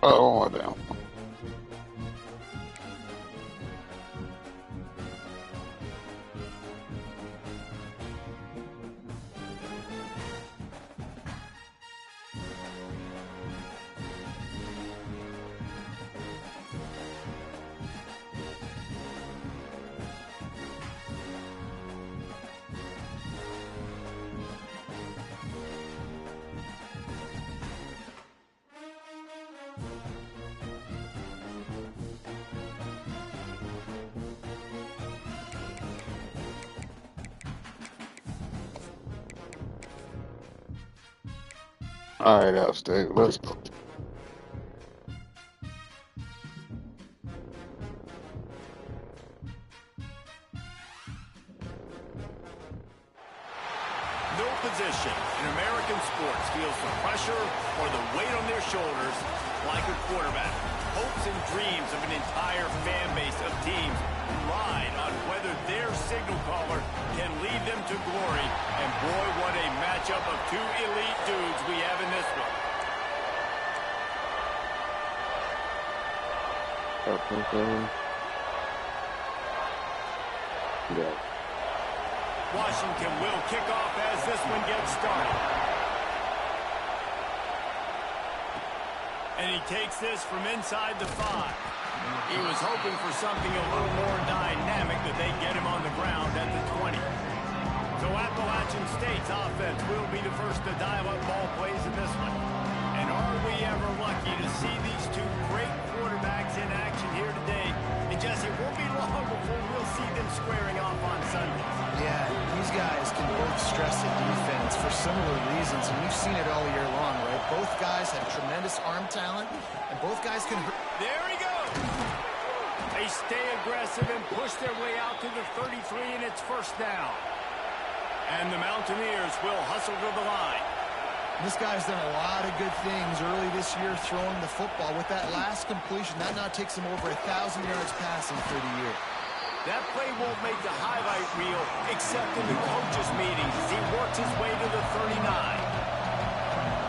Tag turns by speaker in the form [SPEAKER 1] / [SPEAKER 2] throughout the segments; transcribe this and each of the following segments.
[SPEAKER 1] Oh, damn. All right, Outstate. Let's go.
[SPEAKER 2] No position in American sports feels the pressure or the weight on their shoulders like a quarterback. Hopes and dreams of an entire fan base of teams ride on whether their signal caller can lead them to glory. And boy, what a matchup of two elite dudes we have in this one.
[SPEAKER 1] Yeah.
[SPEAKER 2] Washington will kick off as this one gets started. And he takes this from inside the 5. He was hoping for something a little more dynamic that they get him on the ground at the 20. So Appalachian State's offense will be the first to dial up ball plays in this one. And are we ever lucky to see these two great quarterbacks in action here today? And Jesse, it won't be long before we'll see them squaring off on Sundays.
[SPEAKER 3] Yeah, these guys can both stress the defense for similar reasons, and we've seen it all year long, right? Both guys have tremendous arm talent, and both guys can hurt.
[SPEAKER 2] There he goes. They stay aggressive and push their way out to the 33, and it's first down. And the Mountaineers will hustle to the line.
[SPEAKER 3] This guy's done a lot of good things early this year throwing the football. With that last completion, that now takes him over 1,000 yards passing for the year.
[SPEAKER 2] That play won't make the highlight reel except in the coaches' meetings as he works his way to the 39.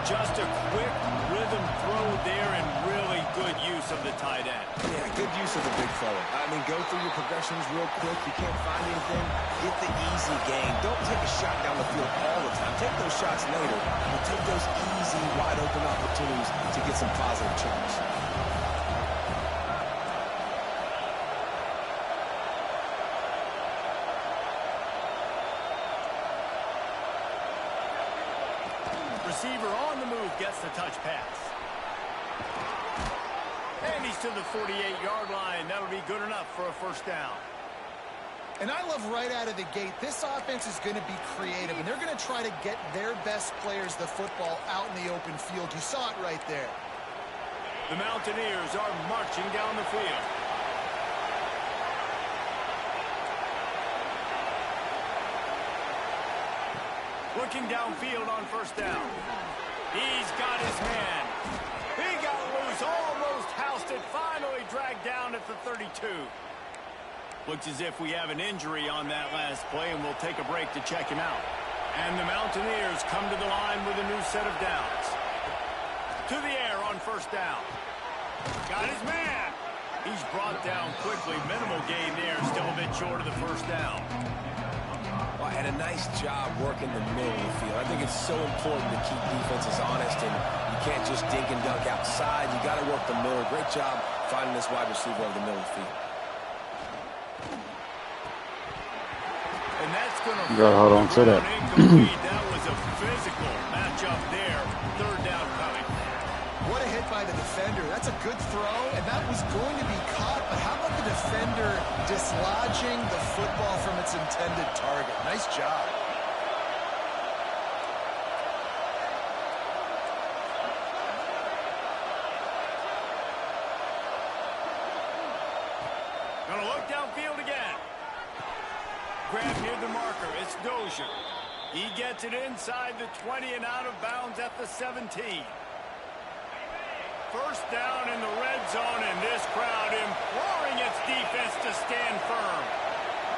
[SPEAKER 2] Just a quick rhythm throw there and really good use of the tight end.
[SPEAKER 4] Yeah, good use of the big fella. I mean, go through your progressions real quick. You can't find anything, get the easy gain. Don't take a shot down the field all the time. Take those shots later, but take those easy, wide-open opportunities to get some positive charge.
[SPEAKER 2] Receiver on the move gets the touch pass. And he's to the 48-yard line. That'll be good enough for a first down.
[SPEAKER 3] And I love right out of the gate, this offense is going to be creative, and they're going to try to get their best players the football out in the open field. You saw it right there.
[SPEAKER 2] The Mountaineers are marching down the field. Looking downfield on first down. He's got his man. He got loose, almost housed it, finally dragged down at the 32. Looks as if we have an injury on that last play, and we'll take a break to check him out. And the Mountaineers come to the line with a new set of downs. To the air on first down. Got his man. He's brought down quickly. Minimal gain there, still a bit short of the first down.
[SPEAKER 4] And a nice job working the middle of the field. I think it's so important to keep defenses honest, and you can't just dink and dunk outside. You got to work the middle. Great job finding this wide receiver over the middle of the field.
[SPEAKER 2] And that's going to
[SPEAKER 1] hold on to that.
[SPEAKER 2] That was a physical matchup there. Third down coming.
[SPEAKER 3] What a hit by the defender. That's a good throw, and that was going to be caught, but how about the defender dislodging the football from its intended target? Nice job.
[SPEAKER 2] Gonna look downfield again. Grab near the marker. It's Dozier. He gets it inside the 20 and out of bounds at the 17. First down in the red zone, and this crowd imploring its defense to stand firm.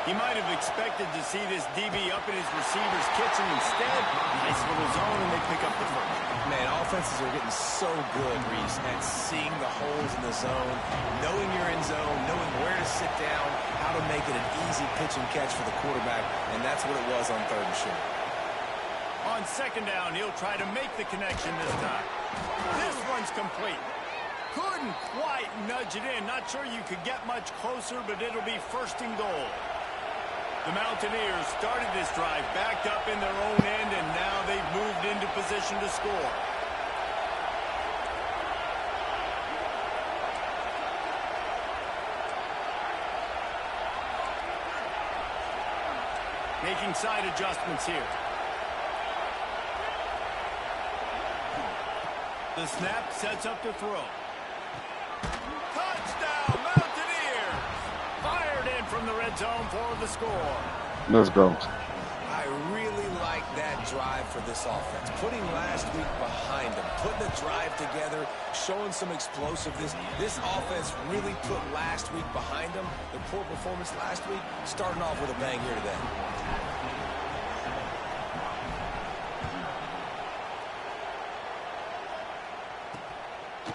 [SPEAKER 2] He might have expected to see this DB up in his receiver's kitchen. Instead, nice little zone, and they pick up the first.
[SPEAKER 4] Man, offenses are getting so good, Reese, at seeing the holes in the zone, knowing you're in zone, knowing where to sit down, how to make it an easy pitch and catch for the quarterback, and that's what it was on 3rd and short.
[SPEAKER 2] On 2nd down, he'll try to make the connection this time. This one's complete. Couldn't quite nudge it in. Not sure you could get much closer, but it'll be 1st and goal. The Mountaineers started this drive backed up in their own end, and now they've moved into position to score. Making side adjustments here. The snap sets up to throw. Touchdown, Mountaineers! Fired in from the red zone for the score.
[SPEAKER 1] Let's go.
[SPEAKER 4] I really like that drive for this offense. Putting last week behind them, putting the drive together, showing some explosiveness. This offense really put last week behind them. The poor performance last week, starting off with a bang here today.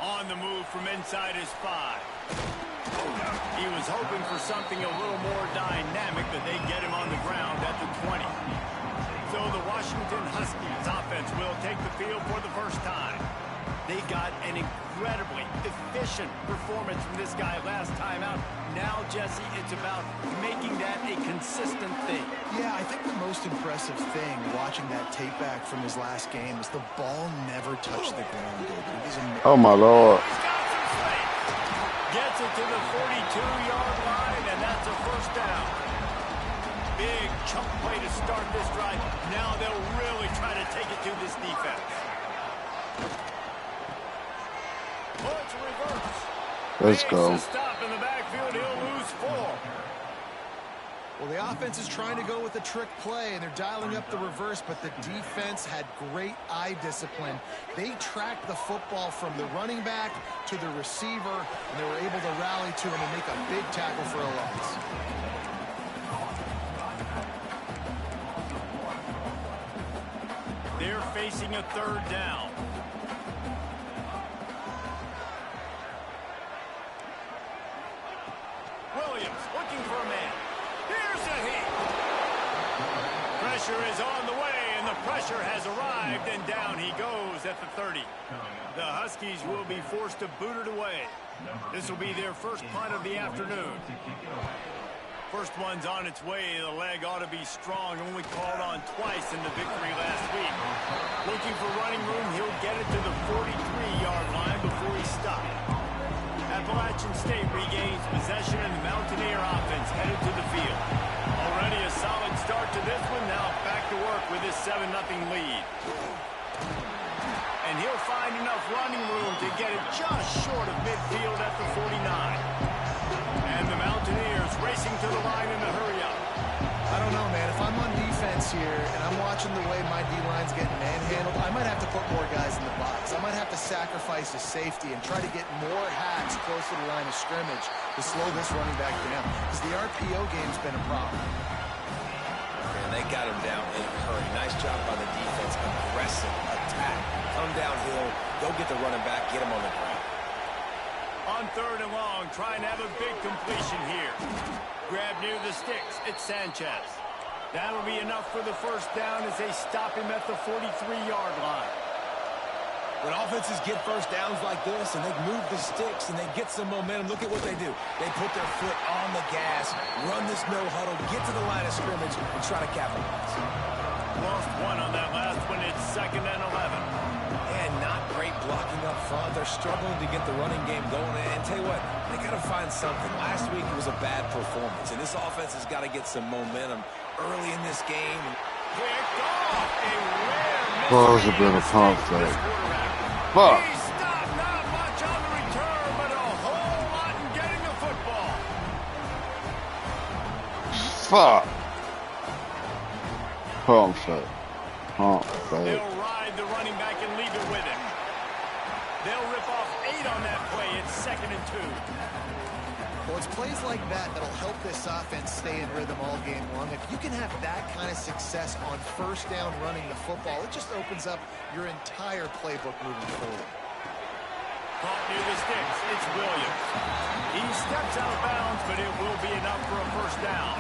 [SPEAKER 2] On the move from inside his 5. He was hoping for something a little more dynamic, but they get him on the ground at the 20. So the Washington Huskies offense will take the field for the first time. They got an incredibly efficient performance from this guy last time out. Now, Jesse, it's about making that a consistent thing.
[SPEAKER 3] Yeah, I think the most impressive thing watching that tape back from his last game is the ball never touched the ground, David. It was amazing.
[SPEAKER 1] Oh, my Lord.
[SPEAKER 2] He's got some space. Gets it to the 42-yard line, and that's a 1st down. Big chunk play to start this drive. Now they'll really try to take it to this defense. Oh, it's a reverse.
[SPEAKER 1] Let's go.
[SPEAKER 2] Makes a stop in the backfield. He'll lose 4.
[SPEAKER 3] Well, the offense is trying to go with a trick play, and they're dialing up the reverse, but the defense had great eye discipline. They tracked the football from the running back to the receiver, and they were able to rally to him and make a big tackle for a loss.
[SPEAKER 2] They're facing a 3rd down. Williams looking for a man. Here's a hit. Pressure is on the way, and the pressure has arrived, and down he goes at the 30. The Huskies will be forced to boot it away. This will be their first punt of the afternoon. First one's on its way. The leg ought to be strong. Only called on twice in the victory last week. Looking for running room. He'll get it to the 43-yard line before he stopped. Appalachian State regains possession, and the Mountaineer offense headed to the field. Already a solid start to this one. Now back to work with his 7-0 lead. And he'll find enough running room to get it just short of midfield at the 49. And the Mountaineers racing to the line in a hurry-up.
[SPEAKER 3] I don't know, man. If I'm on defense here and I'm watching the way my D-line's getting manhandled, I might have to put more guys in the box. I might have to sacrifice a safety and try to get more hacks close to the line of scrimmage to slow this running back down. Because the RPO game's been a problem.
[SPEAKER 4] And they got him down in a hurry. Nice job by the defense. Aggressive attack. Come downhill, go get the running back, get him on the ground.
[SPEAKER 2] On 3rd and long, trying to have a big completion here. Grab near the sticks. It's Sanchez. That'll be enough for the 1st down as they stop him at the 43-yard line.
[SPEAKER 4] When offenses get 1st downs like this and they move the sticks and they get some momentum, look at what they do. They put their foot on the gas, run this no huddle, get to the line of scrimmage, and try to capitalize.
[SPEAKER 2] Lost one on that last one. It's 2nd and 11.
[SPEAKER 4] And not great blocking up front. They're struggling to get the running game going. And tell you what, they got to find something. Last week it was a bad performance, and this offense has got to get some momentum early in this game.
[SPEAKER 2] Picked off. A rare miss.
[SPEAKER 1] Close a bit of pump fake. Fuck.
[SPEAKER 2] He stopped. Not much on the return, but a whole lot in getting the football.
[SPEAKER 1] Fuck. Pump fake. Pump fake.
[SPEAKER 2] They'll ride the running back and leave it with him. They'll rip off 8 on that play. It's 2nd and 2.
[SPEAKER 3] Well, it's plays like that that'll help this offense stay in rhythm all game long. If you can have that kind of success on first down running the football, it just opens up your entire playbook moving forward.
[SPEAKER 2] Caught near the sticks. It's Williams. He steps out of bounds, but it will be enough for a first down.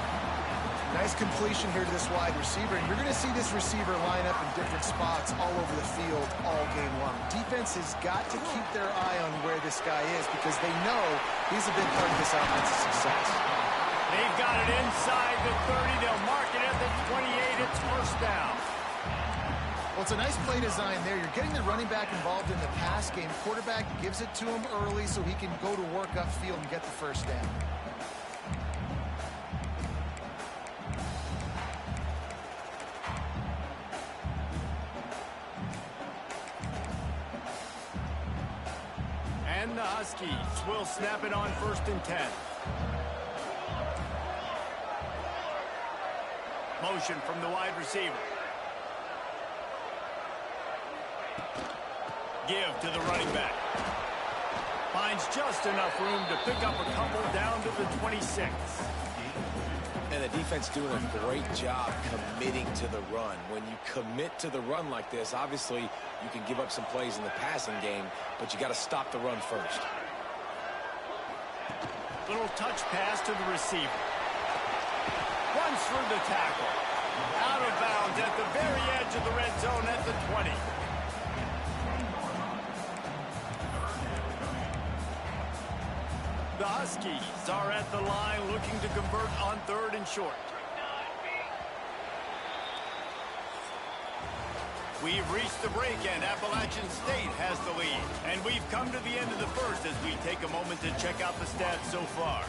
[SPEAKER 3] Nice completion here to this wide receiver, and you're going to see this receiver line up in different spots all over the field all game long. Defense has got to keep their eye on where this guy is because they know he's a big part of this offense's success.
[SPEAKER 2] They've got it inside the 30. They'll mark it at the 28. It's first down.
[SPEAKER 3] Well, it's a nice play design there. You're getting the running back involved in the pass game. Quarterback gives it to him early so he can go to work upfield and get the first down.
[SPEAKER 2] And the Huskies will snap it on 1st and 10. Motion from the wide receiver. Give to the running back. Finds just enough room to pick up a couple down to the 26.
[SPEAKER 4] And the defense doing a great job committing to the run. When you commit to the run like this, obviously you can give up some plays in the passing game, but you got to stop the run first.
[SPEAKER 2] Little touch pass to the receiver. Runs through the tackle. Out of bounds at the very edge of the red zone at the 20. The Huskies are at the line looking to convert on 3rd and short. We've reached the break and Appalachian State has the lead. And we've come to the end of the first as we take a moment to check out the stats so far.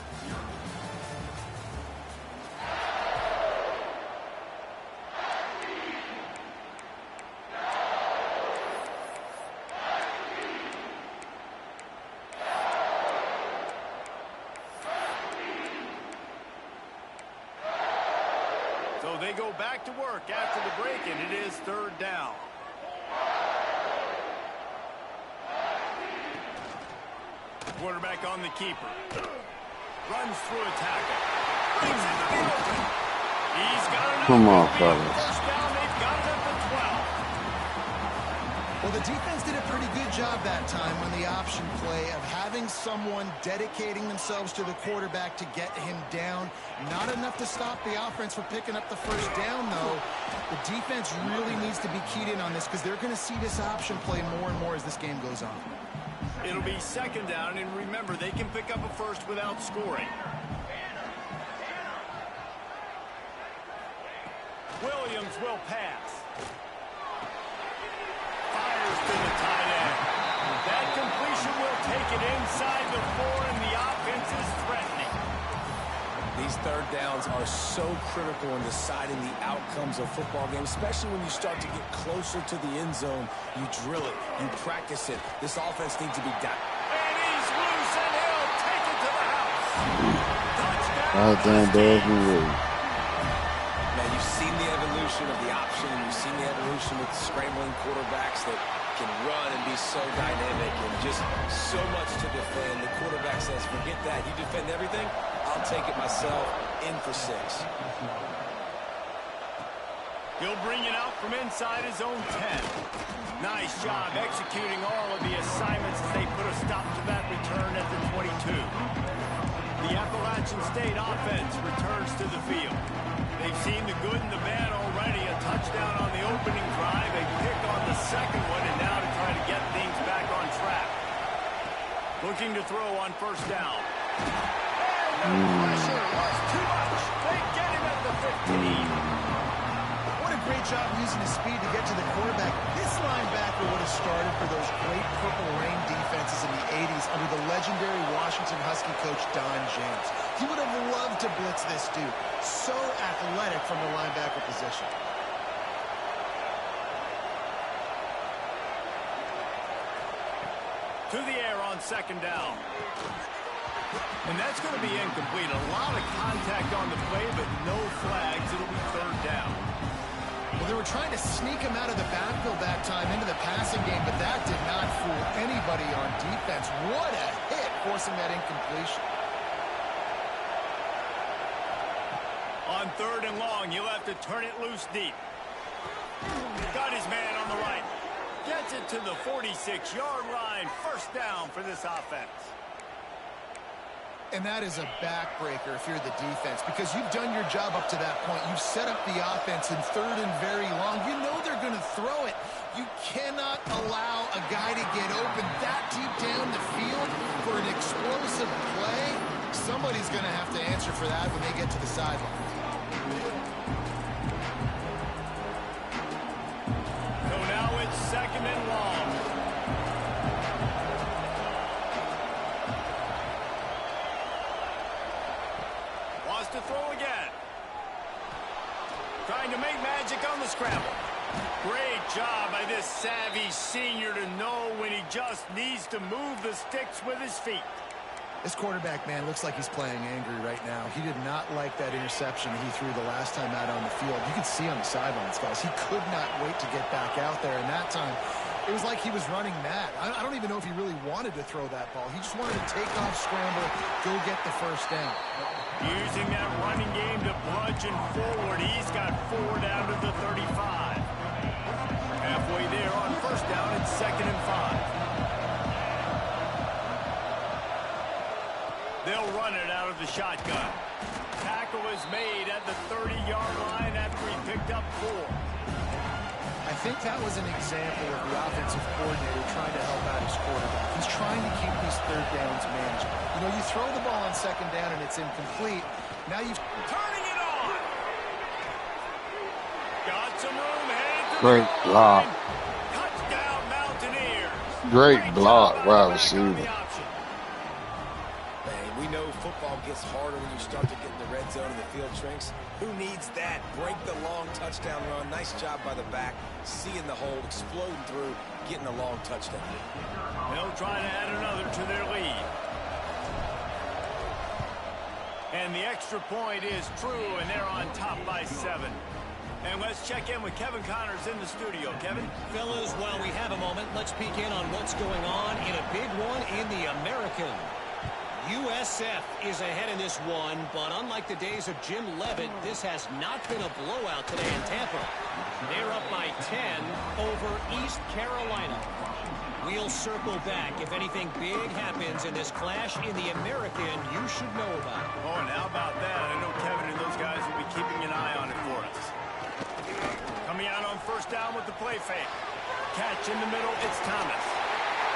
[SPEAKER 2] So they go back to work after the break, and it is 3rd down. Quarterback on the keeper. Runs through a tackle. Brings it to the open. He's got enough.
[SPEAKER 1] Come on,
[SPEAKER 2] to be
[SPEAKER 1] fellas.
[SPEAKER 2] a first down. They've got it at the 12.
[SPEAKER 3] Well, the defense did a pretty good job that time on the option play of having someone dedicating themselves to the quarterback to get him down. Not enough to stop the offense from picking up the first down, though. The defense really needs to be keyed in on this because they're going to see this option play more and more as this game goes on.
[SPEAKER 2] It'll be 2nd down, and remember, they can pick up a first without scoring. Williams will pass. Fires to the tight end. That completion will take it inside the 4, and the offense is threatening.
[SPEAKER 4] These 3rd downs are so critical in deciding the outcomes of football games, especially when you start to get closer to the end zone. You drill it, you practice it. This offense needs to be done.
[SPEAKER 2] And he's loose, and he'll take it to the house. Touchdown.
[SPEAKER 1] Goddamn Desmond Lee.
[SPEAKER 4] Man, you've seen the evolution of the option, and you've seen the evolution with scrambling quarterbacks that can run and be so dynamic and just so much to defend. The quarterback says, forget that. You defend everything? I'll take it myself. In for 6.
[SPEAKER 2] He'll bring it out from inside his own 10. Nice job executing all of the assignments as they put a stop to that return at the 22. The Appalachian State offense returns to the field. They've seen the good and the bad already. A touchdown on the opening drive, a pick on the second one, and now to try to get things back on track. Looking to throw on 1st down. And the pressure was too much. They get him at the 15.
[SPEAKER 3] What a great job using his speed to get to the quarterback. This linebacker would have started for those great Purple Rain defenses in the 80s under the legendary Washington Husky coach Don James. He would have loved to blitz this dude. So athletic from the linebacker position.
[SPEAKER 2] To the air on 2nd down. And that's going to be incomplete. A lot of contact on the play, but no flags. It'll be 3rd down.
[SPEAKER 3] Well, they were trying to sneak him out of the backfield that time into the passing game, but that did not fool anybody on defense. What a hit, forcing that incompletion.
[SPEAKER 2] On 3rd and long, he'll have to turn it loose deep. Got his man on the right. Gets it to the 46-yard line. First down for this offense.
[SPEAKER 3] And that is a backbreaker if you're the defense, because you've done your job up to that point. You've set up the offense in 3rd and very long. You know they're going to throw it. You cannot allow a guy to get open that deep down the field for an explosive play. Somebody's going to have to answer for that when they get to the sideline.
[SPEAKER 2] So now it's 2nd and long. Wants to throw again. Trying to make magic on the scramble. Great job by this savvy senior to know when he just needs to move the sticks with his feet.
[SPEAKER 3] This quarterback, man, looks like he's playing angry right now. He did not like that interception he threw the last time out on the field. You could see on the sidelines, guys. He could not wait to get back out there. And that time, it was like he was running mad. I don't even know if he really wanted to throw that ball. He just wanted to take off, scramble, go get the first down.
[SPEAKER 2] Using that running game to bludgeon forward. He's got 4 down to the 35. Halfway there on first down, it's 2nd and 5. They'll run it out of the shotgun. Tackle is made at the 30-yard line after he picked up 4.
[SPEAKER 3] I think that was an example of the offensive coordinator trying to help out his quarterback. He's trying to keep these 3rd downs manageable. You know, you throw the ball on 2nd down and it's incomplete. Now you've...
[SPEAKER 2] Turning it on! Got some room, headed to
[SPEAKER 1] Great
[SPEAKER 2] the
[SPEAKER 1] block.
[SPEAKER 2] line. Touchdown, Mountaineers.
[SPEAKER 1] Great block, wide receiver.
[SPEAKER 4] We know football gets harder when you start to get in the red zone and the field shrinks. Who needs that? Break the long touchdown run. Nice job by the back. Seeing the hole, exploding through, getting a long touchdown.
[SPEAKER 2] They'll try to add another to their lead. And the extra point is true, and they're on top by 7. And let's check in with Kevin Connors in the studio. Kevin?
[SPEAKER 5] Fellas, while we have a moment, let's peek in on what's going on in a big one in the American. USF is ahead in this one, but unlike the days of Jim Leavitt, this has not been a blowout today in Tampa. They're up by 10 over East Carolina. We'll circle back. If anything big happens in this clash in the American, you should know about it.
[SPEAKER 2] Oh, and how about that? I know Kevin and those guys will be keeping an eye on it for us. Coming out on first down with the play fake. Catch in the middle, it's Thomas.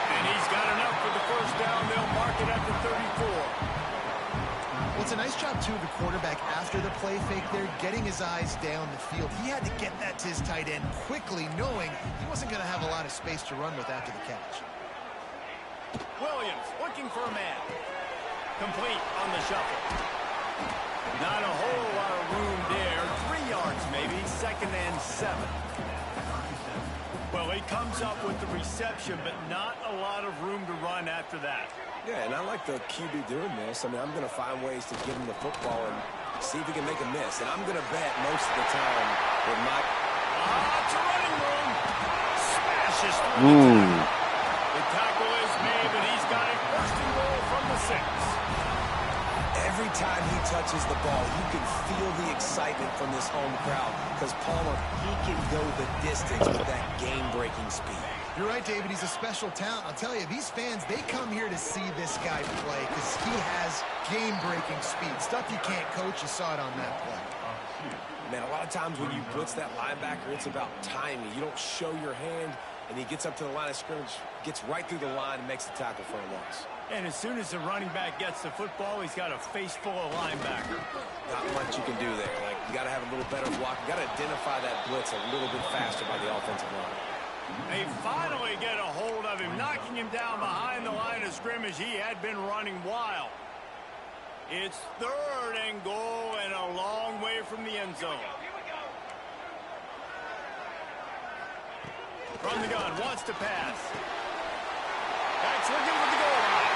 [SPEAKER 2] And he's got enough for the first down. They'll mark it at the 34.
[SPEAKER 3] Well, it's a nice job, too, of the quarterback after the play fake there, getting his eyes down the field. He had to get that to his tight end quickly, knowing he wasn't going to have a lot of space to run with after the catch.
[SPEAKER 2] Williams looking for a man. Complete on the shuffle. Not a whole lot of room there. 3 yards maybe. 2nd and 7. Well, he comes up with the reception, but not a lot of room to run after that.
[SPEAKER 4] Yeah, and I like the QB doing this. I mean, I'm going to find ways to give him the football and see if he can make a miss. And I'm going to bet most of the time with my...
[SPEAKER 2] It's a running room. Smashes through the tackle is made, but he's got it 1st and goal from the 6.
[SPEAKER 4] Every time he touches the ball, you can feel the excitement from this home crowd because Palmer, he can go the distance with that game-breaking speed.
[SPEAKER 3] You're right, David. He's a special talent. I'll tell you, these fans, they come here to see this guy play because he has game-breaking speed. Stuff you can't coach. You saw it on that play.
[SPEAKER 4] Man, a lot of times when you blitz that linebacker, it's about timing. You don't show your hand, and he gets up to the line of scrimmage, gets right through the line, and makes the tackle for a loss.
[SPEAKER 2] And as soon as the running back gets the football, he's got a face full of linebacker.
[SPEAKER 4] Not much you can do there. Like, you got to have a little better block. You got to identify that blitz a little bit faster by the offensive line.
[SPEAKER 2] They finally get a hold of him, knocking him down behind the line of scrimmage. He had been running wild. It's 3rd and goal and a long way from the end zone. From the gun, wants to pass. That's looking for the goal line.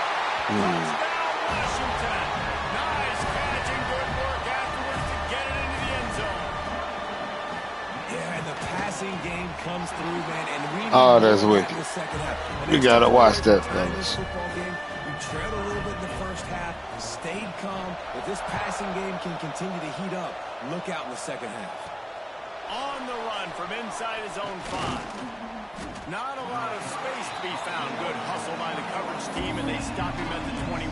[SPEAKER 2] Touchdown, Washington. Nice catch and good work afterwards to get it into the end zone.
[SPEAKER 4] Yeah, and the passing game comes through, man. And we
[SPEAKER 1] that's wicked.
[SPEAKER 4] the second half.
[SPEAKER 1] We gotta watch that,
[SPEAKER 4] fellas.
[SPEAKER 1] fellas.
[SPEAKER 4] Football game, you trailed a little bit in the first half, stayed calm. If this passing game can continue to heat up, look out in the second half.
[SPEAKER 2] On the run from inside his own 5. Not a lot of space to be found. Good hustle by the coverage team, and they stop him at the 21.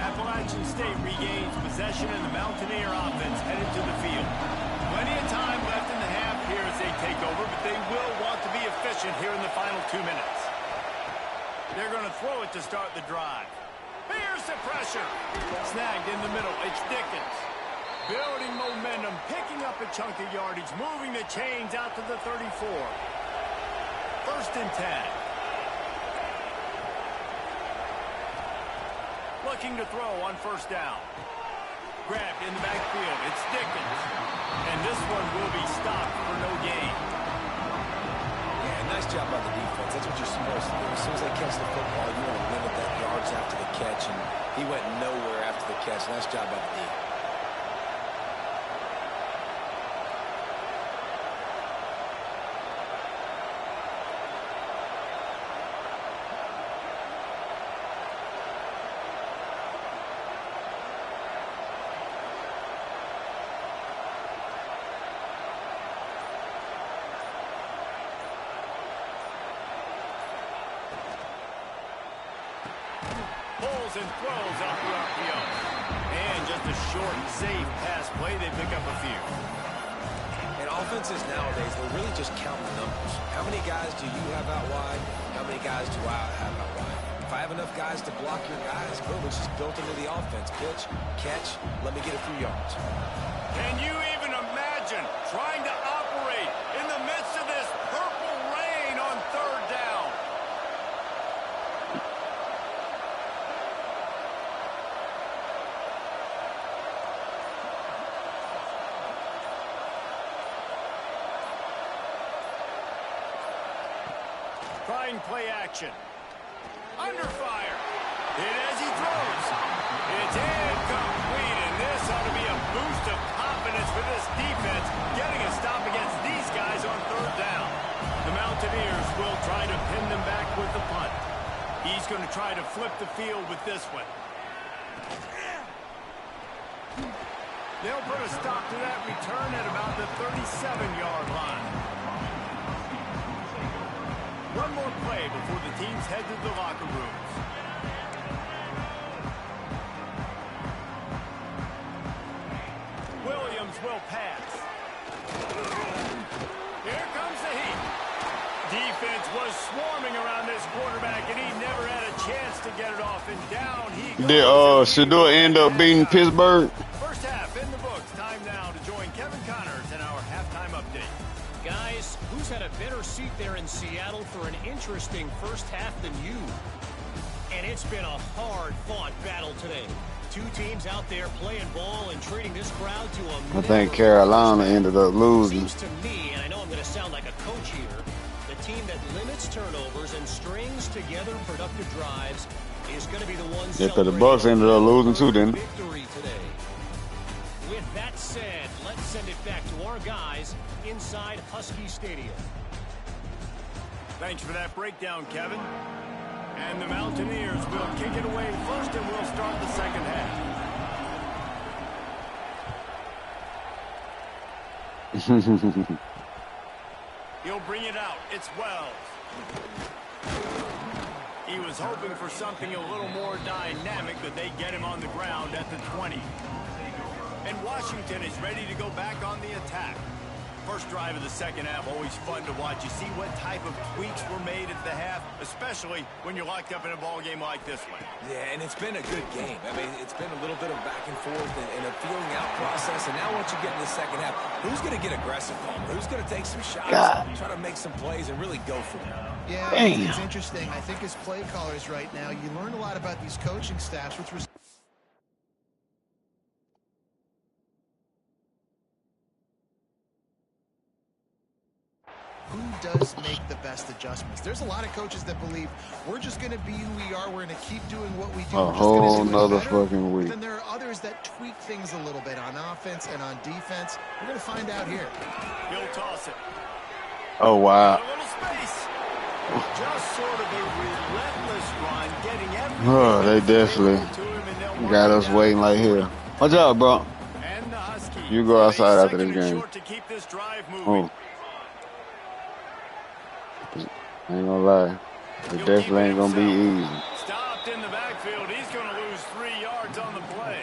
[SPEAKER 2] Appalachian State regains possession, and the Mountaineer offense headed to the field. Plenty of time left in the half here as they take over, but they will want to be efficient here in the final 2 minutes. They're going to throw it to start the drive. Here's the pressure. Snagged in the middle. It's Dickens. Building momentum, picking up a chunk of yardage, moving the chains out to the 34. 1st and 10. Looking to throw on 1st down. Grabbed in the backfield. It's Dickens. And this one will be stopped for no gain.
[SPEAKER 4] Yeah, nice job by the defense. That's what you're supposed to do. As soon as they catch the football, you want to limit that yards after the catch. And he went nowhere after the catch. Nice job by the defense.
[SPEAKER 2] Pulls and throws off the RPO. And just a short, safe pass play. They pick up a few.
[SPEAKER 4] And offenses nowadays, they're really just counting the numbers. How many guys do you have out wide? How many guys do I have out wide? If I have enough guys to block your guys, boom, it's just built into the offense. Pitch, catch, let me get a few yards.
[SPEAKER 2] Can you even imagine trying to operate in the midst of this purple rain on 3rd down? Trying play action. Under fire. Hit as he throws. It's incomplete, and this ought to be a boost of confidence for this defense, getting a stop against these guys on 3rd down. The Mountaineers will try to pin them back with the punt. He's going to try to flip the field with this one. They'll put a stop to that return at about the 37-yard line. One more play before the teams head to the locker rooms. Williams will pass. Here comes the heat. Defense was swarming around this quarterback, and he never had a chance to get it off. And down he goes.
[SPEAKER 1] Did Shador end up beating Pittsburgh?
[SPEAKER 2] First half in the books. Time now to join Kevin Connors in our halftime update.
[SPEAKER 5] Guys, who's had a better seat there in Seattle for an interesting first half than you? And it's been a hard-fought battle today. Two teams out there playing ball and treating this crowd to a...
[SPEAKER 1] I think Carolina ended up losing.
[SPEAKER 5] Seems to me, and I know I'm going to sound like a coach here, the team that limits turnovers and strings together productive drives is going to be the one
[SPEAKER 1] Yeah, the Bucks ended up losing too, didn't they?
[SPEAKER 5] Victory today. With that said, let's send it back to our guys inside Husky Stadium.
[SPEAKER 2] Thanks for that breakdown, Kevin. And the Mountaineers will kick it away first, and we'll start the second half. He'll bring it out. It's Wells. He was hoping for something a little more dynamic, but they get him on the ground at the 20. And Washington is ready to go back on the attack. First drive of the second half, always fun to watch. You see what type of tweaks were made at the half, especially when you're locked up in a ball game like this one.
[SPEAKER 4] Yeah, and it's been a good game. I mean, it's been a little bit of back and forth and a feeling out process. And now once you get in the second half, who's going to get aggressive, Palmer? Who's going to take some shots, try to make some plays, and really go for it?
[SPEAKER 3] Yeah, it's interesting. I think as play callers right now, you learn a lot about these coaching staffs, which was... Who does make the best adjustments? There's a lot of coaches that believe we're just going to be who we are. We're going to keep doing what we do.
[SPEAKER 1] A whole nother fucking week.
[SPEAKER 3] Then there are others that tweak things a little bit on offense and on defense. We're going to find out here.
[SPEAKER 2] He'll toss it.
[SPEAKER 1] Oh, wow.
[SPEAKER 2] A little space. Just sort of a relentless run, getting
[SPEAKER 1] Oh, they
[SPEAKER 2] everything
[SPEAKER 1] definitely
[SPEAKER 2] to him, and they'll
[SPEAKER 1] got
[SPEAKER 2] work
[SPEAKER 1] us
[SPEAKER 2] it out.
[SPEAKER 1] waiting like here. Watch out, bro.
[SPEAKER 2] And the
[SPEAKER 1] You
[SPEAKER 2] Huskies
[SPEAKER 1] go
[SPEAKER 2] with a
[SPEAKER 1] outside after
[SPEAKER 2] second
[SPEAKER 1] this
[SPEAKER 2] and
[SPEAKER 1] game.
[SPEAKER 2] short to keep this drive moving.
[SPEAKER 1] Oh, I ain't gonna lie. It
[SPEAKER 2] He'll keep
[SPEAKER 1] definitely
[SPEAKER 2] it
[SPEAKER 1] ain't gonna be
[SPEAKER 2] himself.
[SPEAKER 1] easy.
[SPEAKER 2] Stopped in the backfield. He's going to lose 3 yards on the play.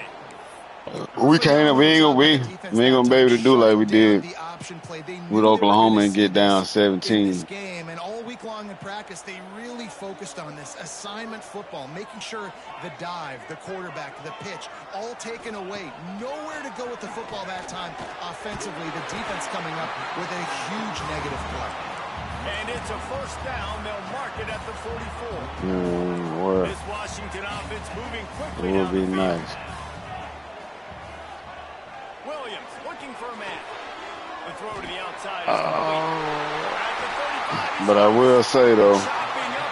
[SPEAKER 1] We
[SPEAKER 3] Phenomenal
[SPEAKER 1] ain't gonna
[SPEAKER 3] job by the defense that
[SPEAKER 1] be
[SPEAKER 3] time,
[SPEAKER 1] able to do like
[SPEAKER 3] shutting
[SPEAKER 1] we
[SPEAKER 3] down
[SPEAKER 1] did
[SPEAKER 3] the option play. They
[SPEAKER 1] with
[SPEAKER 3] knew they were going
[SPEAKER 1] Oklahoma
[SPEAKER 3] to
[SPEAKER 1] and
[SPEAKER 3] see
[SPEAKER 1] get down
[SPEAKER 3] this in this
[SPEAKER 1] 17.
[SPEAKER 3] game, and all week long in practice, they really focused on this assignment football, making sure the dive, the quarterback, the pitch, all taken away. Nowhere to go with the football that time offensively. The defense coming up with a huge negative play.
[SPEAKER 2] And it's a first down. They'll mark it at the 44.
[SPEAKER 1] Well,
[SPEAKER 2] This Washington offense moving
[SPEAKER 1] it
[SPEAKER 2] quickly
[SPEAKER 1] would
[SPEAKER 2] down
[SPEAKER 1] be
[SPEAKER 2] the field.
[SPEAKER 1] nice.
[SPEAKER 2] Williams looking for a man. The throw to the outside is complete. At the 35,
[SPEAKER 1] But I will say though,
[SPEAKER 2] chopping up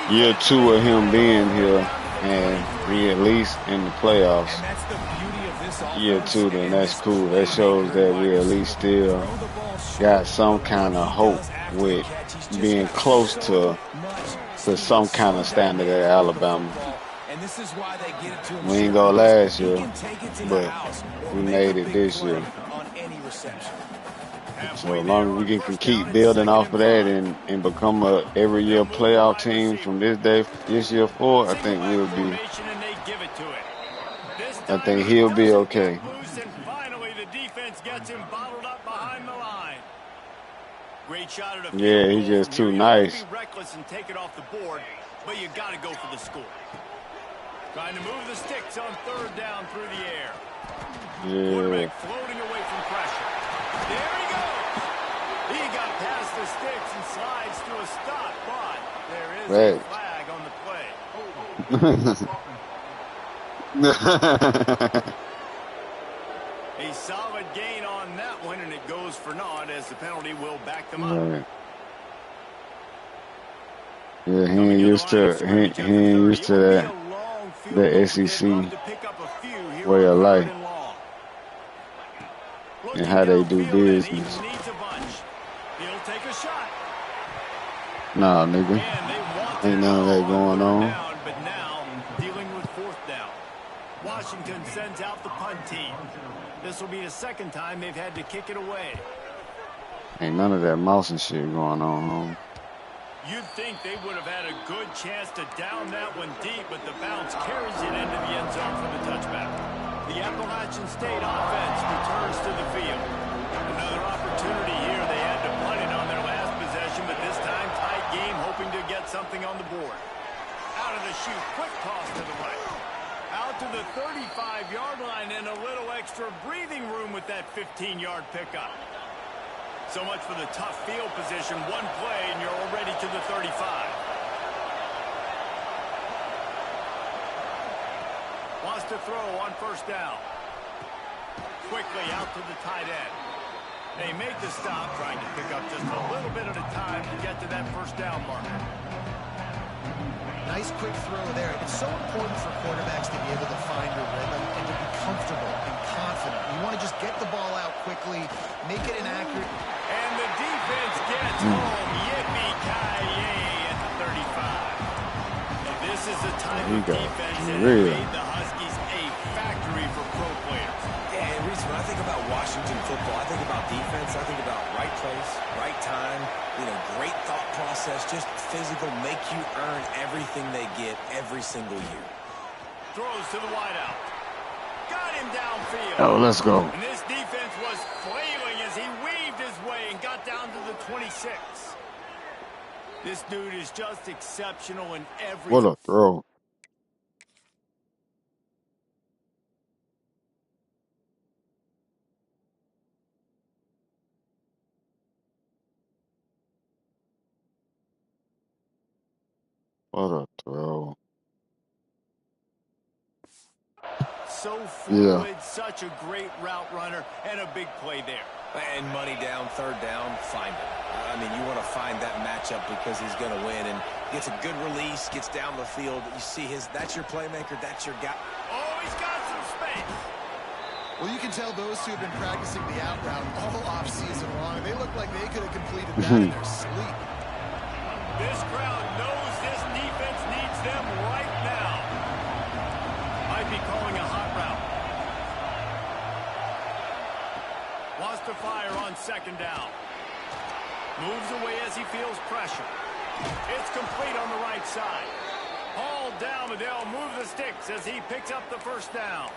[SPEAKER 2] this
[SPEAKER 1] year
[SPEAKER 2] defense.
[SPEAKER 1] 2 of him being
[SPEAKER 2] All the way
[SPEAKER 1] here,
[SPEAKER 2] down to the
[SPEAKER 1] and
[SPEAKER 2] 23.
[SPEAKER 1] we at least in the playoffs.
[SPEAKER 4] And that's the beauty of this
[SPEAKER 1] Year
[SPEAKER 4] offense.
[SPEAKER 1] 2, then
[SPEAKER 4] and
[SPEAKER 1] that's
[SPEAKER 4] this
[SPEAKER 1] cool. That shows that
[SPEAKER 4] wide
[SPEAKER 1] we at
[SPEAKER 4] receiver.
[SPEAKER 1] least still
[SPEAKER 4] Throw the ball short.
[SPEAKER 1] got some kind of
[SPEAKER 4] He
[SPEAKER 1] hope
[SPEAKER 4] does after the
[SPEAKER 1] with
[SPEAKER 4] catch. He's just
[SPEAKER 1] being
[SPEAKER 4] got
[SPEAKER 1] close
[SPEAKER 4] so
[SPEAKER 1] to
[SPEAKER 4] much
[SPEAKER 1] some kind
[SPEAKER 4] so
[SPEAKER 1] of standard at
[SPEAKER 4] dynamic with the
[SPEAKER 1] Alabama.
[SPEAKER 4] football, and this is why they get it to him
[SPEAKER 1] We ain't
[SPEAKER 4] short,
[SPEAKER 1] go
[SPEAKER 4] because
[SPEAKER 1] last
[SPEAKER 4] he
[SPEAKER 1] year,
[SPEAKER 4] can take it to the
[SPEAKER 1] but
[SPEAKER 4] house or
[SPEAKER 1] we
[SPEAKER 4] make
[SPEAKER 1] made
[SPEAKER 4] a
[SPEAKER 1] it
[SPEAKER 4] big
[SPEAKER 1] this
[SPEAKER 4] play
[SPEAKER 1] year.
[SPEAKER 4] on any reception.
[SPEAKER 1] So as long as we can keep building off of that and become a every year playoff team from this year forward, I think we'll be.
[SPEAKER 2] And they give it to it. This
[SPEAKER 1] I
[SPEAKER 2] time
[SPEAKER 1] think
[SPEAKER 2] he
[SPEAKER 1] he'll be
[SPEAKER 2] doesn't
[SPEAKER 1] okay.
[SPEAKER 2] get loose, and finally the defense gets him bottled up behind the line. Great shot at a
[SPEAKER 1] Yeah,
[SPEAKER 2] field
[SPEAKER 1] he's
[SPEAKER 2] goal
[SPEAKER 1] just
[SPEAKER 2] from
[SPEAKER 1] too
[SPEAKER 2] here. You don't
[SPEAKER 1] nice.
[SPEAKER 2] be reckless and take it off the board, but you got to go for the score. Trying to move the sticks on third down through the air.
[SPEAKER 1] Yeah.
[SPEAKER 2] Quarterback floating away from pressure. There he goes. He got past the sticks and slides to a stop, but there is a
[SPEAKER 1] Right.
[SPEAKER 2] flag on the play. A solid gain on that one, and it goes for naught as the penalty will back them up.
[SPEAKER 1] Right. Yeah, he ain't used to that the SEC way of life and how they do business.
[SPEAKER 2] He'll take a shot.
[SPEAKER 1] Nah, nigga, ain't none of that going on.
[SPEAKER 2] But now dealing with fourth down. Washington sends out the punt team. This will be the second time they've had to kick it away.
[SPEAKER 1] Ain't none of that mouse and shit going on, homie.
[SPEAKER 2] You'd think they would have had a good chance to down that one deep, but the bounce carries it into the end zone for the touchback. The Appalachian State offense returns to the field. Another opportunity here. They had to punt it on their last possession, but this time tight game, hoping to get something on the board. Out of the chute, quick toss to the right. Out to the 35-yard line, and a little extra breathing room with that 15-yard pickup. So much for the tough field position. One play, and you're already to the 35. Wants to throw on first down. Quickly out to the tight end. They make the stop, trying to pick up just a little bit at a time to get to that first down marker.
[SPEAKER 3] Nice quick throw there. It's so important for quarterbacks to be able to find a rhythm and to be comfortable and confident. You want to just get the ball out quickly, make it inaccurate.
[SPEAKER 2] And the defense gets home. Yippee-ki-yay at the 35. And this is the type of defense that made the Huskies a factory for pro players.
[SPEAKER 4] Yeah, and Reese, when I think about Washington football, I think about defense, I think about right place, right time, great thought process, just physical, make you earn everything they get every single year.
[SPEAKER 2] Throws to the wideout. Got him downfield.
[SPEAKER 1] Oh, let's go.
[SPEAKER 2] And this defense was flailing as he weaved his way and got down to the 26. This dude is just exceptional in every...
[SPEAKER 1] What a throw. What a throw.
[SPEAKER 2] So fluid, such a great route runner, and a big play there.
[SPEAKER 4] And money down, third down, find him. I mean, you want to find that matchup because he's going to win and gets a good release, gets down the field. You see that's your playmaker, that's your guy.
[SPEAKER 2] Oh, he's got some space.
[SPEAKER 3] Well, you can tell those who have been practicing the out route all offseason long. They look like they could have completed that in their sleep.
[SPEAKER 2] This crowd knows this defense needs them right now. Might be calling a hot route. Wants to fire on second down. Moves away as he feels pressure. It's complete on the right side. Hauled down, but they'll move the sticks as he picks up the first down.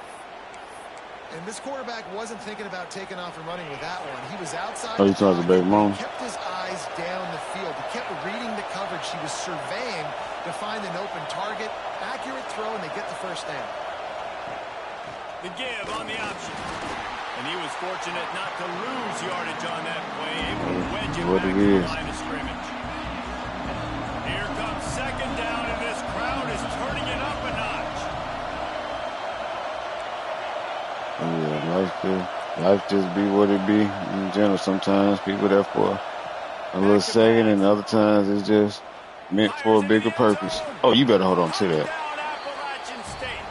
[SPEAKER 3] And this quarterback wasn't thinking about taking off and running with that one. He was outside.
[SPEAKER 1] Oh, you talking about Big Mom?
[SPEAKER 3] He kept his eyes down the field. He kept reading the coverage. He was surveying to find an open target. Accurate throw, and they get the first down.
[SPEAKER 2] The give on the option. And he was fortunate not to lose yardage on that play. Able to wedge it back to the line of scrimmage. Here comes second down, and this crowd is turning it up a notch.
[SPEAKER 1] Yeah, life just be what it be in general. Sometimes people there for a little second, and other times it's just meant for a bigger purpose. Oh, you better hold on to that.
[SPEAKER 2] Appalachian State.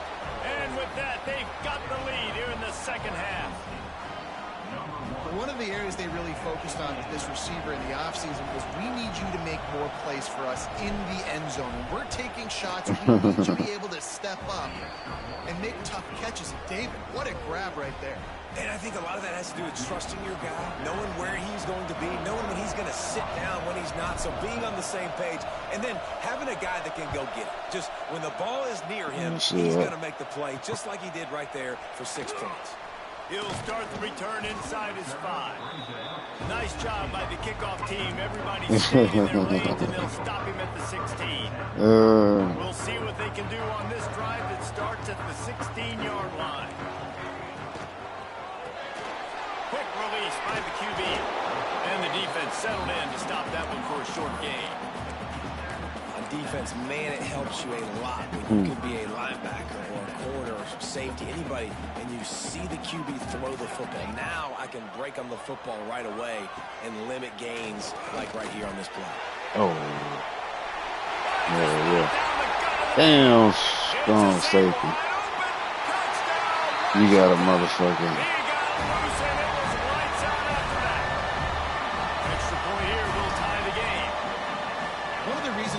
[SPEAKER 2] And with that, they've got the lead here in the second half.
[SPEAKER 3] One of the areas they really focused on with this receiver in the offseason was we need you to make more plays for us in the end zone. When we're taking shots, we need you to be able to step up and make tough catches. David, what a grab right there.
[SPEAKER 4] And I think a lot of that has to do with trusting your guy, knowing where he's going to be, knowing when he's going to sit down, when he's not, so being on the same page, and then having a guy that can go get it. Just when the ball is near him, he's going to make the play, just like he did right there for 6 points.
[SPEAKER 2] He'll start the return inside his 5. Nice job by the kickoff team. Everybody's staying in their lanes, and they'll stop him at the 16. We'll see what they can do on this drive that starts at the 16-yard line. Quick release by the QB. And the defense settled in to stop that one for a short gain.
[SPEAKER 4] On defense, man, it helps you a lot when you can be a linebacker or a corner or safety, anybody, and you see the QB throw the football. Now I can break on the football right away and limit gains like right here on this play.
[SPEAKER 1] Oh. Yeah. Damn, strong safety. You got a motherfucker.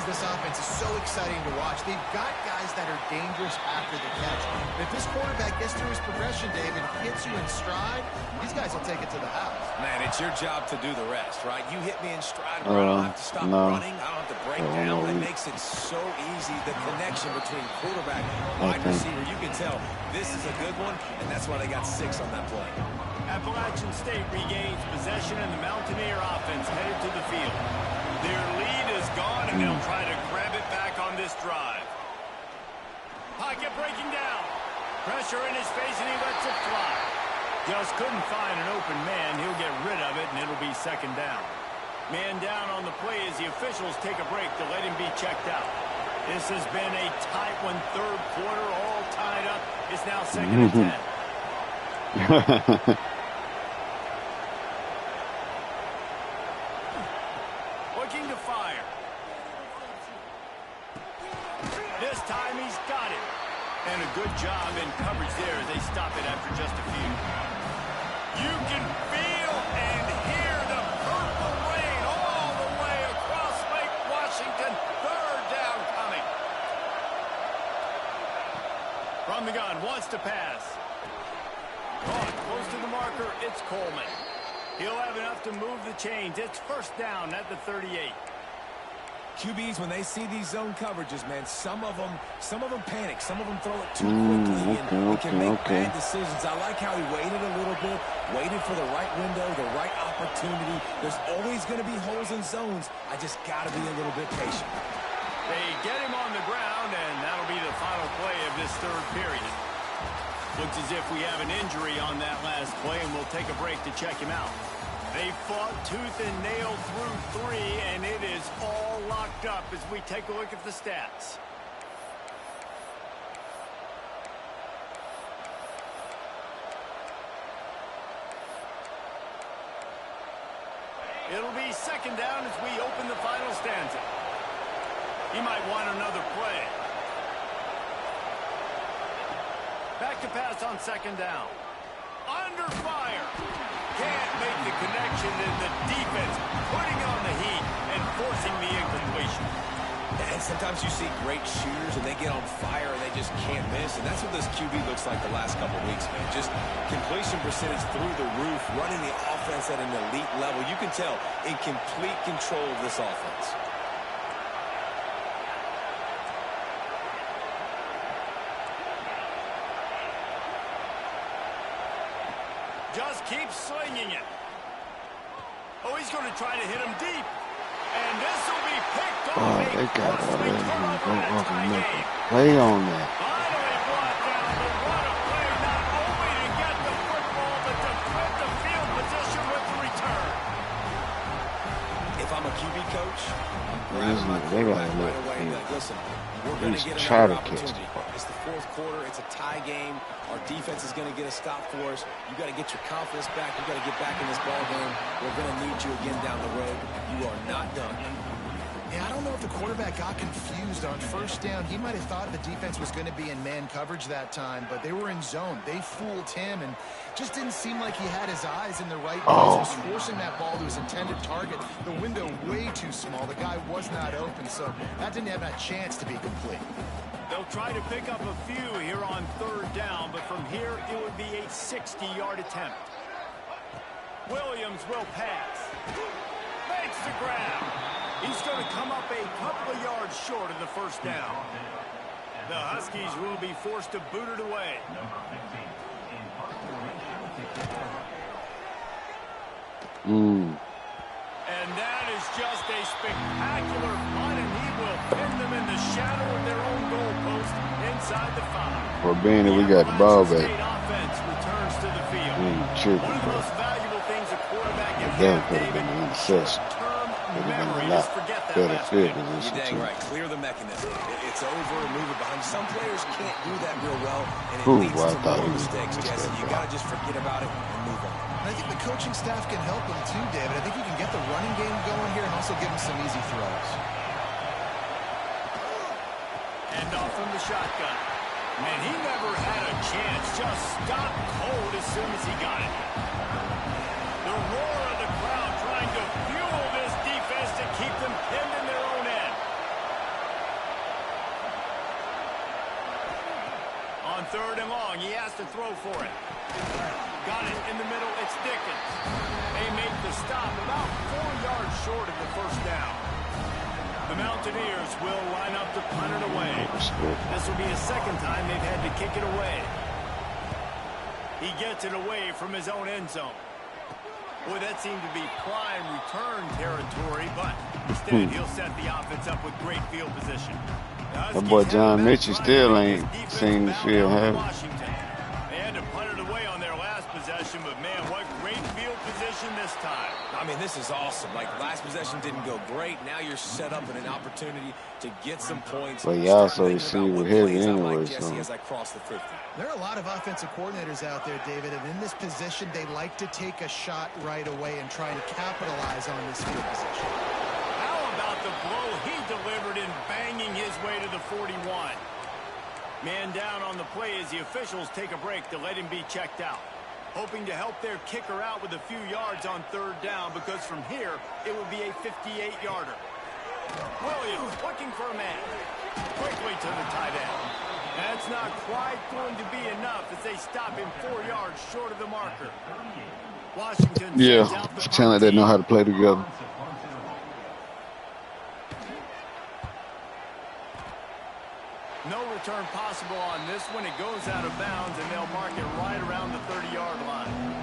[SPEAKER 3] This offense is so exciting to watch. They've got guys that are dangerous after the catch. But if this quarterback gets through his progression, David, hits you in stride, these guys will take it to the house.
[SPEAKER 4] Man, it's your job to do the rest, right? You hit me in stride where I don't have to stop running. I don't have to break down. It makes it so easy, the connection between quarterback and wide receiver. You can tell this is a good one, and that's why they got 6 on that play.
[SPEAKER 2] Appalachian State regains possession, and the Mountaineer offense headed to the field. Their lead is gone, and they'll try to grab it back on this drive. Pocket breaking down. Pressure in his face, and he lets it fly. Just couldn't find an open man. He'll get rid of it, and it'll be second down. Man down on the play as the officials take a break to let him be checked out. This has been a tight one, third quarter, all tied up. It's now second and 10. Looking to fire. This time he's got it. And a good job in coverage there as they stop it after just a few. You can feel and hear the purple rain all the way across Lake Washington. Third down coming. From the gun, wants to pass. Caught close to the marker, it's Coleman. He'll have enough to move the chains. It's first down at the 38.
[SPEAKER 4] QBs, when they see these zone coverages, man, some of them panic. Some of them throw it too quickly and can make bad decisions. I like how he waited a little bit, waited for the right window, the right opportunity. There's always going to be holes in zones. I just got to be a little bit patient.
[SPEAKER 2] They get him on the ground, and that'll be the final play of this third period. Looks as if we have an injury on that last play, and we'll take a break to check him out. They fought tooth and nail through 3, and it is all locked up as we take a look at the stats. It'll be second down as we open the final stanza. He might want another play. Back to pass on second down. Under fire. Can't make the connection, and the defense putting on the heat and forcing the incompletion.
[SPEAKER 4] And sometimes you see great shooters and they get on fire and they just can't miss. And that's what this QB looks like the last couple of weeks, man. Just completion percentage through the roof, running the offense at an elite level. You can tell in complete control of this offense.
[SPEAKER 2] Just keep slinging it. Oh, he's going to try to hit him deep. And this will be picked off.
[SPEAKER 1] Oh, they got it already. Go up and make a play on that.
[SPEAKER 2] Finally brought down, but what a play. Not only to get the football, but to flip the field position with the return.
[SPEAKER 4] If I'm a QB coach,
[SPEAKER 1] They got to
[SPEAKER 4] right away.
[SPEAKER 1] look.
[SPEAKER 4] Listen, we're going to get
[SPEAKER 1] Try
[SPEAKER 4] another
[SPEAKER 1] to catch
[SPEAKER 4] opportunity.
[SPEAKER 1] the ball.
[SPEAKER 4] It's the fourth quarter. It's a tie game. Our defense is going to get a stop for us. You got to get your confidence back. You got to get back in this ball game. We're going to need you again down the road. You are not done.
[SPEAKER 3] Yeah, I don't know if the quarterback got confused on first down. He might have thought the defense was going to be in man coverage that time, but they were in zone. They fooled him and just didn't seem like he had his eyes in the right place. Was forcing that ball to his intended target. The window way too small. The guy was not open, so that didn't have a chance to be complete.
[SPEAKER 2] They'll try to pick up a few here on third down, but from here it would be a 60-yard attempt. Williams will pass. Makes the grab. He's going to come up a couple of yards short of the first down. The Huskies will be forced to boot it away. And that is just a spectacular punt, and he will pin them in the shadow of their own goalpost inside the 5.
[SPEAKER 1] For being that we got the ball back.
[SPEAKER 2] Offense returns to the field.
[SPEAKER 1] Tripping,
[SPEAKER 2] One of the
[SPEAKER 1] bro.
[SPEAKER 2] most valuable things a quarterback can
[SPEAKER 1] That
[SPEAKER 2] have,
[SPEAKER 1] could have been
[SPEAKER 2] David,
[SPEAKER 1] an interception.
[SPEAKER 2] short-term
[SPEAKER 1] Could have
[SPEAKER 2] memory.
[SPEAKER 1] been a lot
[SPEAKER 2] Just forget that
[SPEAKER 1] better
[SPEAKER 2] last
[SPEAKER 1] field
[SPEAKER 2] play.
[SPEAKER 1] position,
[SPEAKER 4] You're dang
[SPEAKER 1] too.
[SPEAKER 4] right. Clear the mechanism. It's over and move it behind. Some players can't do that real well, and it leads
[SPEAKER 1] I
[SPEAKER 4] to
[SPEAKER 1] thought
[SPEAKER 4] more
[SPEAKER 1] he was
[SPEAKER 4] mistakes, Jesse. You got to just forget about it and move on.
[SPEAKER 3] And I think the coaching staff can help him too, David. I think you can get the running game going here and also give him some easy throws.
[SPEAKER 2] And off from the shotgun. And he never had a chance. Just stopped cold as soon as he got it. The roar of the crowd trying to fuel this defense to keep them pinned in their own end. On third and long, he has to throw for it. Got it in the middle. It's Dickens. They make the stop about 4 yards short of the first down. The Mountaineers will line up to punt it away. This will be a second time they've had to kick it away. He gets it away from his own end zone. Boy, that seemed to be prime return territory, but instead he'll set the offense up with great field position.
[SPEAKER 1] That boy John Mitchell still ain't seen the field have it.
[SPEAKER 2] They had to punt it away on their last possession, but man, what great field position this time.
[SPEAKER 4] I mean, this is awesome. Like, last possession didn't go great. Now you're set up in an opportunity to get some points.
[SPEAKER 1] But he
[SPEAKER 4] Start
[SPEAKER 1] also
[SPEAKER 4] thinking
[SPEAKER 1] receiver
[SPEAKER 4] about what
[SPEAKER 1] heavy
[SPEAKER 4] plays I like,
[SPEAKER 1] anyway,
[SPEAKER 4] Jesse,
[SPEAKER 1] so.
[SPEAKER 4] as I cross the 50.
[SPEAKER 3] There are a lot of offensive coordinators out there, David, and in this position, they like to take a shot right away and try to capitalize on this field position.
[SPEAKER 2] How about the blow he delivered in banging his way to the 41? Man down on the play as the officials take a break to let him be checked out. Hoping to help their kicker out with a few yards on third down, because from here, it would be a 58-yarder. Williams looking for a man. Quickly to the tight end. That's not quite going to be enough as they stop him 4 yards short of the marker. Washington sends out the
[SPEAKER 1] talent that know how to play together.
[SPEAKER 2] No return possible on this one. It goes out of bounds, and they'll mark it right around the 30-yard line.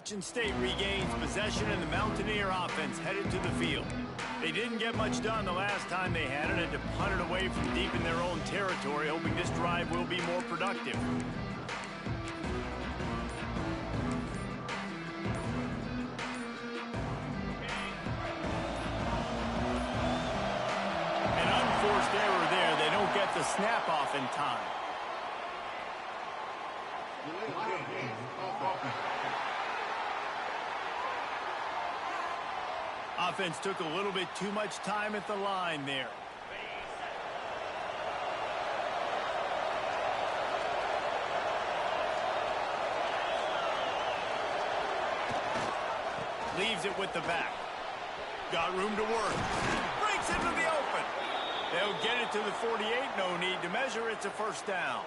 [SPEAKER 2] Appalachian State regains possession and the Mountaineer offense headed to the field. They didn't get much done the last time they had it, and to punt it away from deep in their own territory, hoping this drive will be more productive. An unforced error there. They don't get the snap off in time. Offense took a little bit too much time at the line there. Leaves it with the back. Got room to work. Breaks into the open. They'll get it to the 48. No need to measure. It's a first down.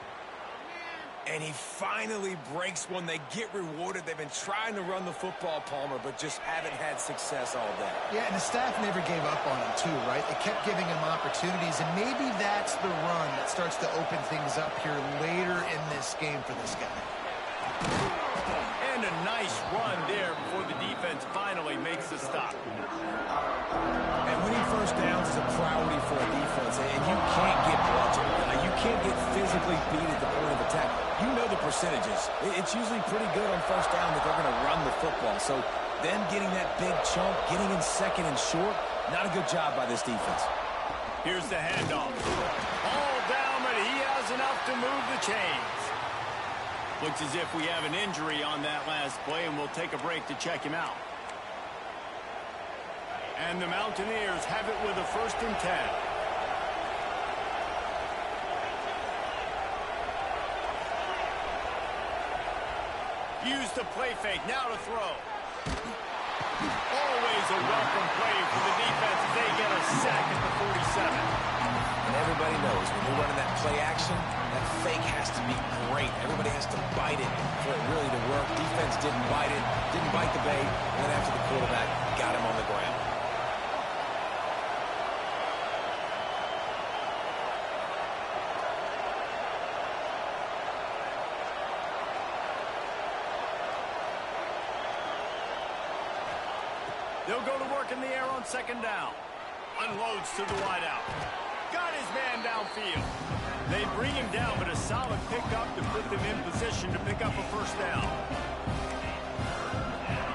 [SPEAKER 4] And he finally breaks one. They get rewarded. They've been trying to run the football, Palmer, but just haven't had success all day.
[SPEAKER 3] Yeah, and the staff never gave up on him, too, right? They kept giving him opportunities, and maybe that's the run that starts to open things up here later in this game for this guy.
[SPEAKER 2] And a nice run there before the defense finally makes the stop.
[SPEAKER 4] And winning first downs is a priority for a defense, and you can't get bludgeoned. You can't get physically beat at the point of attack. You know the percentages. It's usually pretty good on first down that they're going to run the football. So them getting that big chunk, getting in second and short, not a good job by this defense.
[SPEAKER 2] Here's the handoff. All down, but he has enough to move the chains. Looks as if we have an injury on that last play, and we'll take a break to check him out. And the Mountaineers have it with a 1st and 10. Use the play fake, now to throw. Always a welcome play for the defense as they get a sack at the 47.
[SPEAKER 4] And everybody knows when you're running that play action, that fake has to be great. Everybody has to bite it for it really to work. Defense didn't bite it, didn't bite the bait, went after the quarterback, got him on the ground.
[SPEAKER 2] They'll go to work in the air on 2nd down. Unloads to the wideout. Got his man downfield. They bring him down, but a solid pickup to put them in position to pick up a 1st down.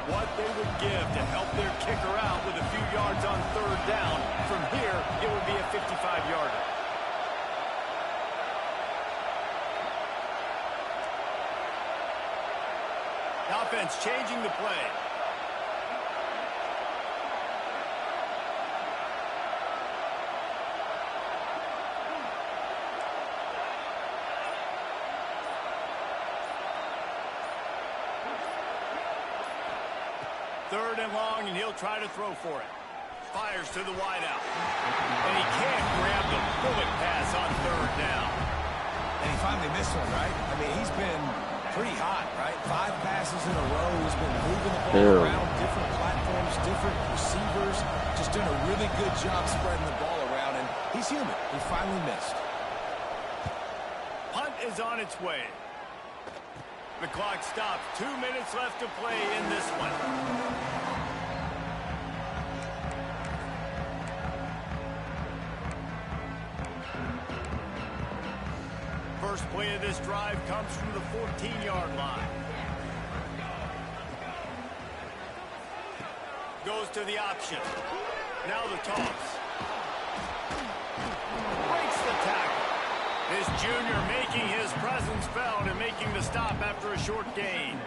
[SPEAKER 2] What they would give to help their kicker out with a few yards on 3rd down. From here, it would be a 55-yarder. Offense changing the play. Third and long, and he'll try to throw for it. Fires to the wideout. And he can't grab the bullet pass on 3rd down.
[SPEAKER 4] And he finally missed one, right? I mean, he's been pretty hot, right? 5 passes in a row. He's been moving the ball around, different platforms, different receivers. Just doing a really good job spreading the ball around, and he's human. He finally missed.
[SPEAKER 2] Punt is on its way. The clock stops. 2 minutes left to play in this one. First play of this drive comes from the 14-yard line. Goes to the option. Now the toss. Breaks the tackle. This junior making his presence felt and making the stop after a short gain.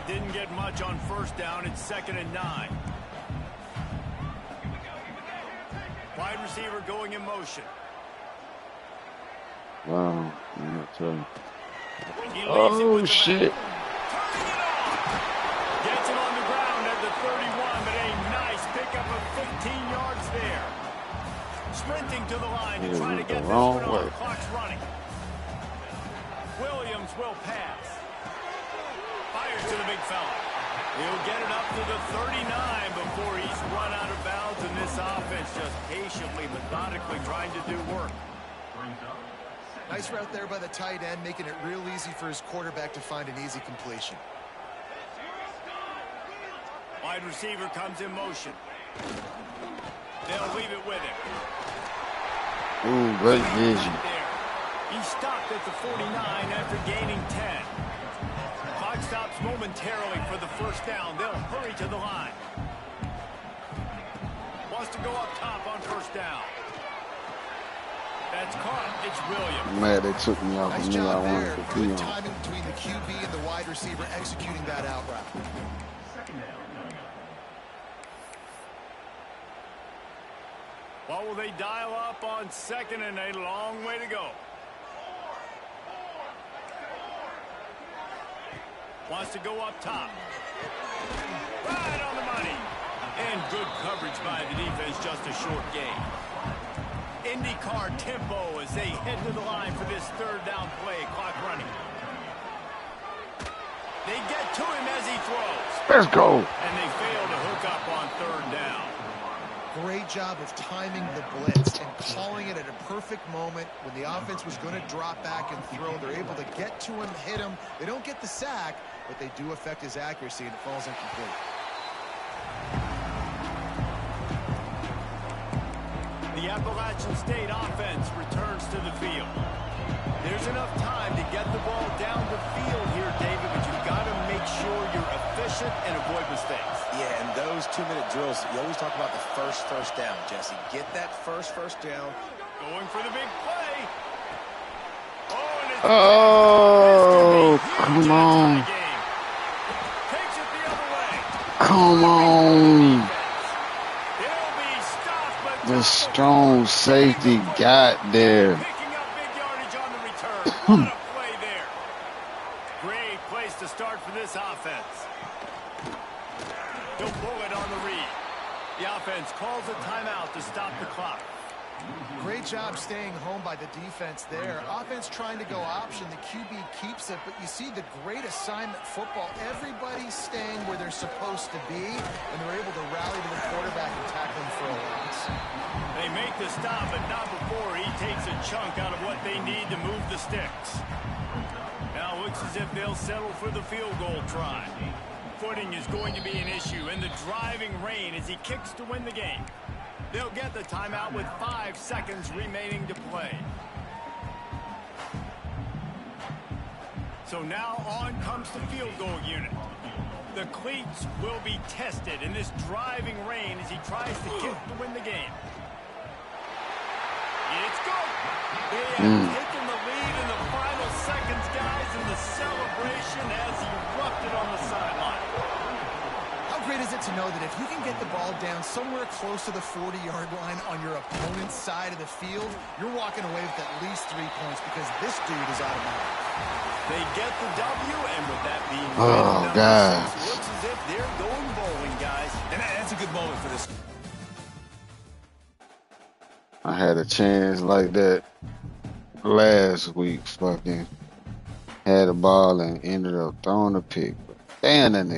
[SPEAKER 2] Didn't get much on 1st down. It's 2nd and 9. Wide receiver going in motion.
[SPEAKER 1] Wow. I'm not telling.
[SPEAKER 2] Oh,
[SPEAKER 1] shit.
[SPEAKER 2] Turning it off. Gets it on the ground at the 31, but a nice pickup of 15 yards there. Sprinting to the line to try to get this one on. The clock's running. Williams will pass. Fires to the big fella. He'll get it up to the 39 before he's run out of bounds, and this offense just patiently, methodically trying to do work.
[SPEAKER 3] Nice route there by the tight end, making it real easy for his quarterback to find an easy completion.
[SPEAKER 2] Wide receiver comes in motion. They'll leave it with him.
[SPEAKER 1] Ooh, great vision.
[SPEAKER 2] He stopped at the 49 after gaining 10. Clock stops momentarily for the first down. They'll hurry to the line. Wants to go up top on first down. That's caught. It's Williams.
[SPEAKER 1] I'm mad they took me off.
[SPEAKER 3] Nice
[SPEAKER 1] I knew I
[SPEAKER 3] job
[SPEAKER 1] wanted
[SPEAKER 3] there.
[SPEAKER 1] to be
[SPEAKER 3] Good
[SPEAKER 1] on.
[SPEAKER 3] timing between the QB and the wide receiver executing that out route.
[SPEAKER 2] What will they dial up on second and a long way to go? Wants to go up top. Right on the money. And good coverage by the defense, just a short gain. IndyCar tempo as they head to the line for this third down play. Clock running. They get to him as he throws.
[SPEAKER 1] Let's go.
[SPEAKER 2] And they fail to hook up on third down.
[SPEAKER 3] Great job of timing the blitz and calling it at a perfect moment when the offense was going to drop back and throw. They're able to get to him, hit him. They don't get the sack, but they do affect his accuracy, and it falls incomplete.
[SPEAKER 2] The Appalachian State offense returns to the field. There's enough time to get the ball down the field here, David, but you've got to make sure you're efficient and avoid mistakes.
[SPEAKER 4] Yeah, and those 2-minute drills, you always talk about the first down, Jesse. Get that first down.
[SPEAKER 2] Going for the big play.
[SPEAKER 1] Oh, come on.
[SPEAKER 2] Takes it the other way.
[SPEAKER 1] Come on.
[SPEAKER 2] He'll be stopped, but
[SPEAKER 1] The strong safety got there.
[SPEAKER 2] picking up big yardage on the return. What a play there. Great place to start for this offense. He'll pull it on the read. The offense calls a timeout to stop the clock.
[SPEAKER 3] Great job staying home by the defense there. Offense trying to go option. The QB keeps it, but you see the great assignment football. Everybody's staying where they're supposed to be, and they're able to rally to the quarterback and tackle him for a loss.
[SPEAKER 2] They make the stop, but not before he takes a chunk out of what they need to move the sticks. Now it looks as if they'll settle for the field goal try. Footing is going to be an issue in the driving rain as he kicks to win the game. They'll get the timeout with 5 seconds remaining to play. So now on comes the field goal unit. The cleats will be tested in this driving rain as he tries to kick to win the game. It's good. They have taken the lead in the final seconds, guys, and the celebration has erupted on the sideline.
[SPEAKER 3] How great is it to know that if you can get the ball down somewhere close to the 40-yard line on your opponent's side of the field, you're walking away with at least 3 points because this dude is automatic.
[SPEAKER 2] They get the W, and with that being
[SPEAKER 1] Oh, God.
[SPEAKER 2] looks as if they're going bowling, guys.
[SPEAKER 4] And that's a good moment for this.
[SPEAKER 1] I had a chance like that last week. Fucking had a ball and ended up throwing a pick. Damn, that nigga.